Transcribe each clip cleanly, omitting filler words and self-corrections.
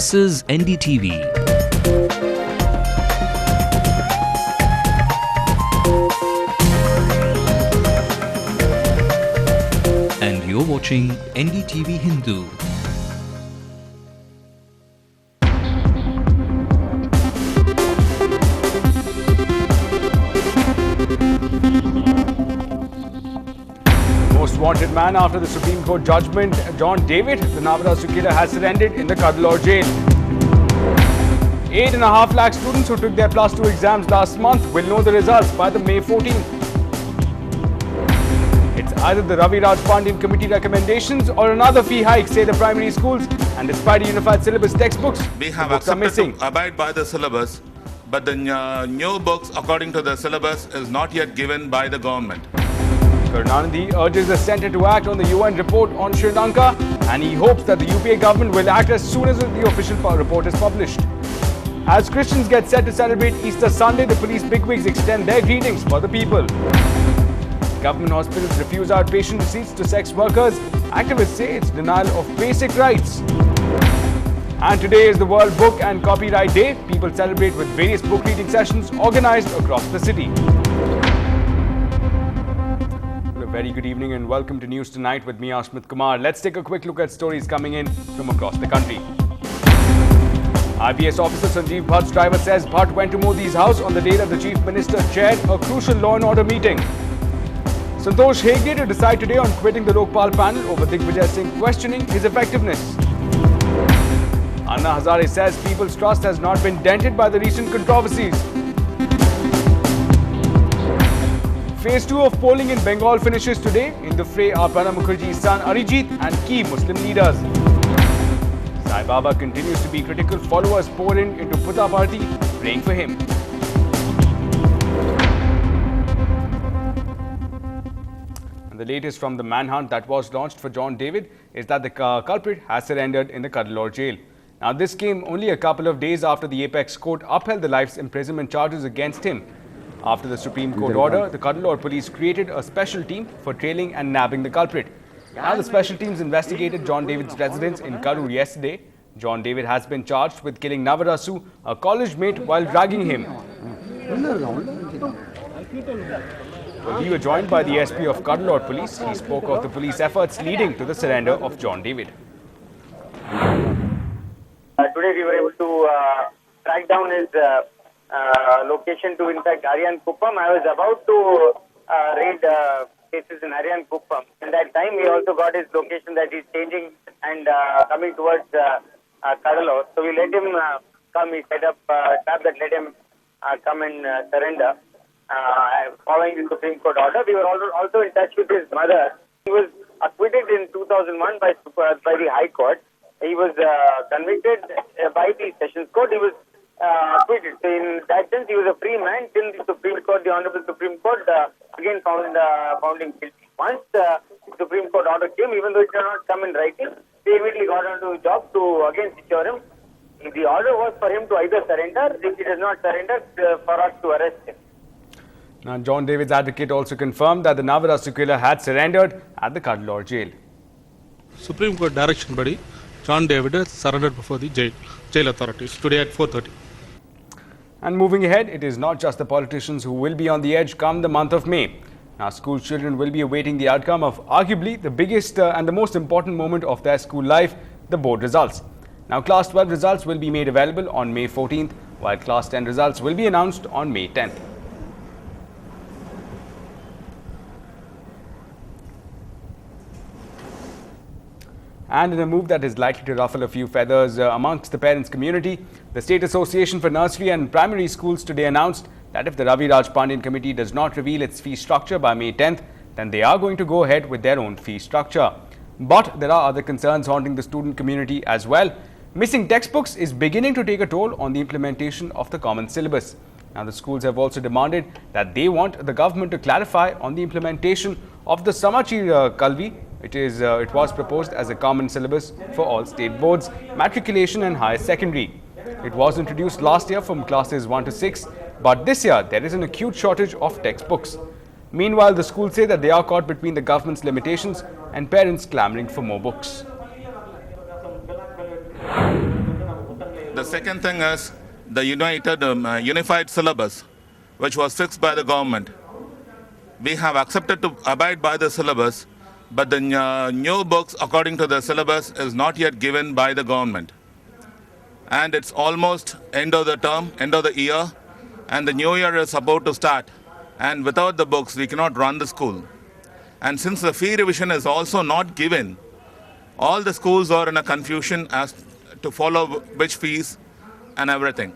This is NDTV. And you're watching NDTV Hindu. Most wanted man after the Supreme Court judgment, John David, the Navarasu killer, has surrendered in the Cuddalore jail. 8.5 lakh students who took their Plus 2 exams last month will know the results by the May 14th. It's either the Ravi Raj Pandian committee recommendations or another fee hike, say the primary schools, and despite a unified syllabus textbooks, we have books are missing. to abide by the syllabus, but the new books according to the syllabus is not yet given by the government. Karunanidhi urges the centre to act on the UN report on Sri Lanka, and he hopes that the UPA government will act as soon as the official report is published. As Christians get set to celebrate Easter Sunday, the police bigwigs extend their greetings for the people. Government hospitals refuse outpatient receipts to sex workers. Activists say it's denial of basic rights. And today is the World Book and Copyright Day. People celebrate with various book reading sessions organized across the city. Very good evening and welcome to News Tonight with me, Ashmit Kumar. Let's take a quick look at stories coming in from across the country. IPS officer Sanjeev Bhatt's driver says Bhatt went to Modi's house on the day that the Chief Minister chaired a crucial law and order meeting. Santosh Hegde to decide today on quitting the Lokpal panel over Digvijay Singh questioning his effectiveness. Anna Hazare says people's trust has not been dented by the recent controversies. Phase 2 of polling in Bengal finishes today. In the fray are Pranab Mukherjee's son Arijit and key Muslim leaders. Sai Baba continues to be critical. Followers pour into Puttaparthi, praying for him. And the latest from the manhunt that was launched for John David is that the culprit has surrendered in the Cuddalore jail. Now, this came only a couple of days after the Apex Court upheld the life imprisonment charges against him. After the Supreme Court order, the Cuddalore police created a special team for trailing and nabbing the culprit. Now the special teams investigated John David's residence in Karur yesterday. John David has been charged with killing Navarasu, a college mate, while dragging him. We were joined by the SP of Cuddalore Police. He spoke of the police efforts leading to the surrender of John David. Today we were able to track down his location to, in fact, Aryan Kuppam. I was about to raid cases in Aryan Kuppam. In that time, we also got his location that he's changing and coming towards Cuddalore. So we let him come. He set up a tab that let him come and surrender. Following the Supreme Court order, we were also in touch with his mother. He was acquitted in 2001 by the High Court. He was convicted by the Sessions Court. He was acquitted. So in that sense, he was a free man till the Supreme Court, the Honorable Supreme Court, again found him guilty. Once the Supreme Court order came, even though it did not come in writing, they immediately got onto the job to again secure him. The order was for him to either surrender. If he does not surrender, for us to arrest him. Now, John David's advocate also confirmed that the Navarasu killer had surrendered at the Cuddalore jail. Supreme Court direction body, John David surrendered before the jail authorities today at 4:30. And moving ahead, it is not just the politicians who will be on the edge come the month of May. Now, school children will be awaiting the outcome of arguably the biggest and the most important moment of their school life, the board results. Now, Class 12 results will be made available on May 14th, while Class 10 results will be announced on May 10th. And in a move that is likely to ruffle a few feathers amongst the parents' community, the State Association for Nursery and Primary Schools today announced that if the Ravi Raj Pandian committee does not reveal its fee structure by May 10th, then they are going to go ahead with their own fee structure. But there are other concerns haunting the student community as well. Missing textbooks is beginning to take a toll on the implementation of the common syllabus. Now, the schools have also demanded that they want the government to clarify on the implementation of the Samachir Kalvi. It was proposed as a common syllabus for all state boards, matriculation and higher secondary. It was introduced last year from classes 1 to 6, but this year there is an acute shortage of textbooks. Meanwhile, the schools say that they are caught between the government's limitations and parents clamoring for more books. The second thing is the unified syllabus, which was fixed by the government. We have accepted to abide by the syllabus, but the new books according to the syllabus is not yet given by the government. And it's almost end of the term, end of the year, and the new year is about to start. And without the books, we cannot run the school. And since the fee revision is also not given, all the schools are in a confusion as to follow which fees and everything.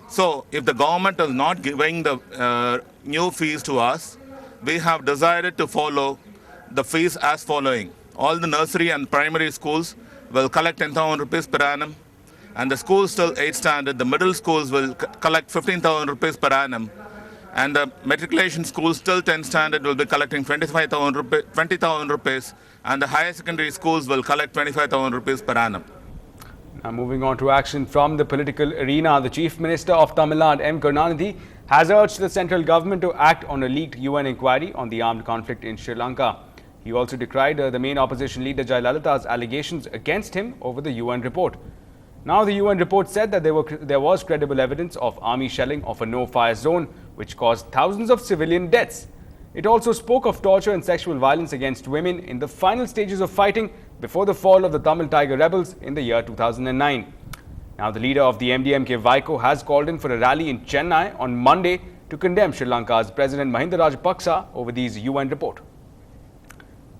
So if the government is not giving the new fees to us, we have decided to follow the fees as following. All the nursery and primary schools will collect 10,000 rupees per annum, and the schools till 8th standard, the middle schools will collect 15,000 rupees per annum, and the matriculation schools till 10th standard will be collecting 20,000 rupees, and the higher secondary schools will collect 25,000 rupees per annum. Now moving on to action from the political arena, the Chief Minister of Tamil Nadu, M. Karunanidhi, has urged the central government to act on a leaked UN inquiry on the armed conflict in Sri Lanka. He also decried the main opposition leader Jayalalitha's allegations against him over the UN report. Now the UN report said that there was credible evidence of army shelling of a no-fire zone which caused thousands of civilian deaths. It also spoke of torture and sexual violence against women in the final stages of fighting before the fall of the Tamil Tiger rebels in the year 2009. Now the leader of the MDMK Vaiko has called in for a rally in Chennai on Monday to condemn Sri Lanka's President Mahinda Rajapaksa over these UN report.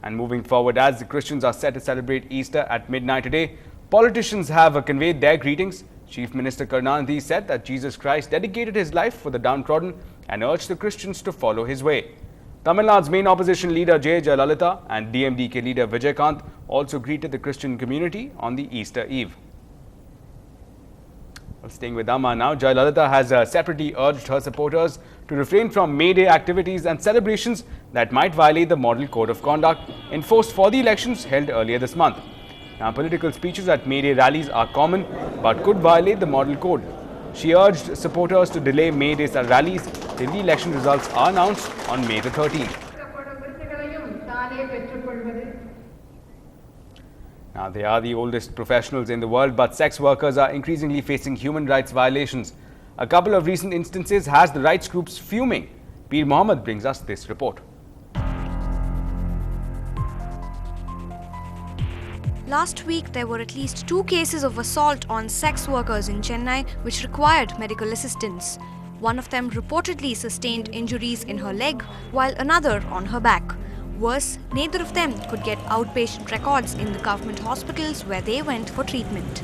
And moving forward, as the Christians are set to celebrate Easter at midnight today, politicians have conveyed their greetings. Chief Minister Karunanidhi said that Jesus Christ dedicated his life for the downtrodden and urged the Christians to follow his way. Tamil Nadu's main opposition leader J. Jayalalitha and DMDK leader Vijay Kant also greeted the Christian community on the Easter Eve. Well, staying with Amma now, Jayalalitha has separately urged her supporters to refrain from May Day activities and celebrations that might violate the Model Code of Conduct enforced for the elections held earlier this month. Now, political speeches at May Day rallies are common but could violate the Model Code. She urged supporters to delay May Day rallies till the election results are announced on May the 13th. Now, they are the oldest professionals in the world, but sex workers are increasingly facing human rights violations. A couple of recent instances has the rights groups fuming. Peer Mohammed brings us this report. Last week, there were at least 2 cases of assault on sex workers in Chennai which required medical assistance. One of them reportedly sustained injuries in her leg, while another on her back. Worse, neither of them could get outpatient records in the government hospitals where they went for treatment.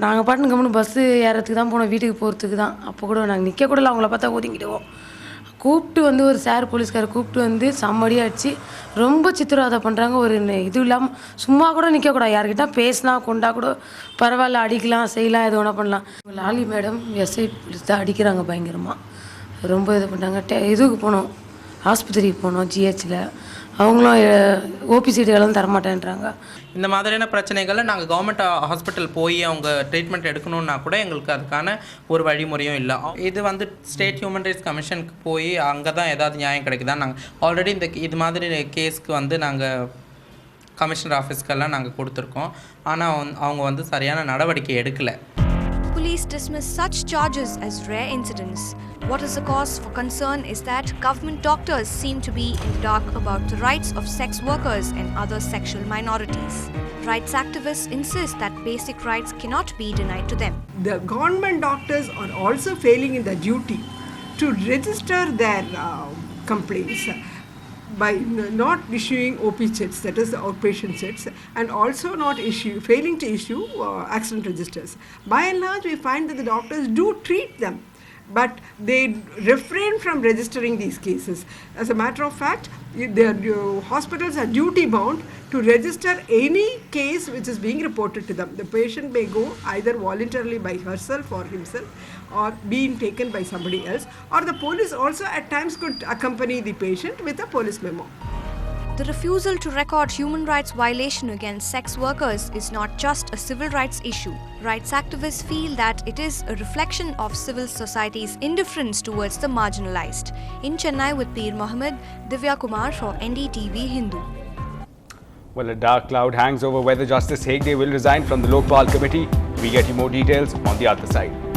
நாங்கள் பாட்டு கம்முன்னு bus ஏறத்துக்கு தான் போனோம், வீட்டுக்கு போகிறதுக்கு தான். அப்போ கூட நாங்கள் நிற்க கூட அவங்கள பார்த்தா ஒதுங்கிடுவோம். கூப்பிட்டு வந்து ஒரு சார் போலீஸ்காரர் கூப்பிட்டு வந்து செம்மடியாக அடிச்சு ரொம்ப சித்திரவதை பண்ணுறாங்க. ஒரு இது இல்லாமல் சும்மா கூட நிற்கக்கூடாது, யார்கிட்ட பேசினா கொண்டா கூட பரவாயில்ல, அடிக்கலாம் செய்யலாம், எது வேணால் பண்ணலாம். லாலி மேடம் எஸ்ஐ போலீஸ் தான் அடிக்கிறாங்க பயங்கரமாக, ரொம்ப இது பண்ணுறாங்க. இதுக்கு போனோம், ஆஸ்பத்திரிக்கு போனோம், ஜிஹெச்சில் அவங்களும் ஓபி சீட்டுகளும் தரமாட்டேன்றாங்க. இந்த மாதிரியான பிரச்சனைகளை நாங்கள் கவர்மெண்ட் ஹாஸ்பிட்டல் போய் அவங்க ட்ரீட்மெண்ட் எடுக்கணுன்னா கூட எங்களுக்கு அதுக்கான ஒரு வழிமுறையும் இல்லை. இது வந்து ஸ்டேட் ஹியூமன் ரைட்ஸ் கமிஷனுக்கு போய் அங்கே தான் ஏதாவது நியாயம் கிடைக்குதா. நாங்கள் ஆல்ரெடி இது மாதிரி கேஸ்க்கு வந்து நாங்கள் கமிஷனர் ஆஃபீஸ்க்கெல்லாம் நாங்கள் கொடுத்துருக்கோம். ஆனால் அவங்க வந்து சரியான நடவடிக்கை எடுக்கலை. Police dismiss such charges as rare incidents. What is the cause for concern is that government doctors seem to be in the dark about the rights of sex workers and other sexual minorities. Rights activists insist that basic rights cannot be denied to them. The government doctors are also failing in their duty to register their complaints by not issuing OP checks, that is the outpatient checks, and also failing to issue accident registers. By and large, we find that the doctors do treat them, but they refrain from registering these cases. As a matter of fact, their hospitals are duty bound to register any case which is being reported to them. The patient may go either voluntarily by herself or himself, or being taken by somebody else, or the police also at times could accompany the patient with a police memo. The refusal to record human rights violation against sex workers is not just a civil rights issue. Rights activists feel that it is a reflection of civil society's indifference towards the marginalized. In Chennai with Peer Mohammed, Divya Kumar for NDTV Hindu. Well, a dark cloud hangs over whether Justice Hegde will resign from the Lokpal committee. We get you more details on the other side.